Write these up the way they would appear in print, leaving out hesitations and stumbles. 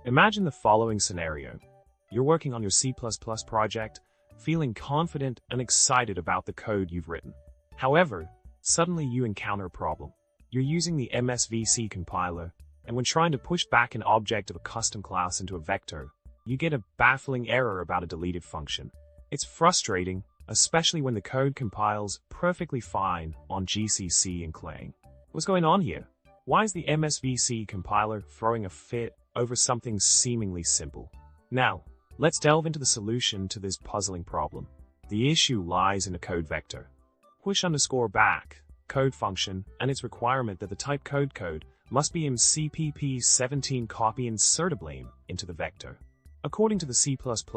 Imagine the following scenario. You're working on your C++ project, feeling confident and excited about the code you've written. However, suddenly you encounter a problem. You're using the MSVC compiler, and when trying to push back an object of a custom class into a vector, you get a baffling error about a deleted function. It's frustrating, especially when the code compiles perfectly fine on GCC and Clang. What's going on here? Why is the MSVC compiler throwing a fit over something seemingly simple? Now, let's delve into the solution to this puzzling problem. The issue lies in a code vector. Push_back code function and its requirement that the type code must be MCPP17 copy insertable into the vector. According to the C++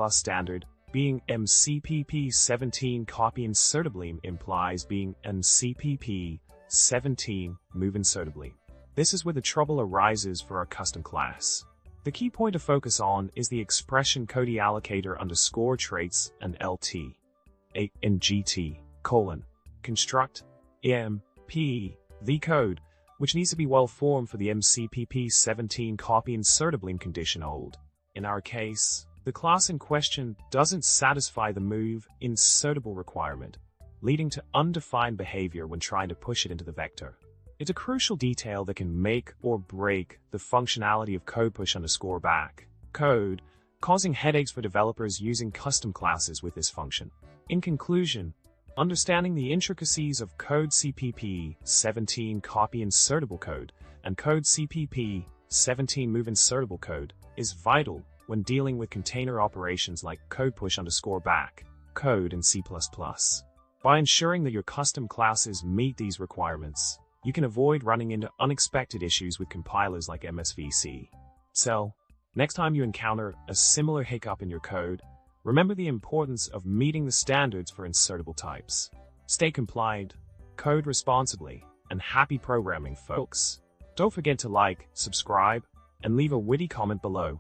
standard, being MCPP17 copy insertable implies being MCPP17 move insertable. This is where the trouble arises for our custom class. The key point to focus on is the expression codeallocator underscore traits and LT, and GT, construct, the code, which needs to be well formed for the MCPP17 copy insertable condition old. In our case, the class in question doesn't satisfy the move insertable requirement, leading to undefined behavior when trying to push it into the vector. It's a crucial detail that can make or break the functionality of code push_back code, causing headaches for developers using custom classes with this function. In conclusion, understanding the intricacies of code CPP17 copy insertable code and code CPP17 move insertable code is vital when dealing with container operations like code push_back code in C++. By ensuring that your custom classes meet these requirements, you can avoid running into unexpected issues with compilers like MSVC. So, next time you encounter a similar hiccup in your code, remember the importance of meeting the standards for insertable types. Stay compliant, code responsibly, and happy programming, folks. Don't forget to like, subscribe, and leave a witty comment below.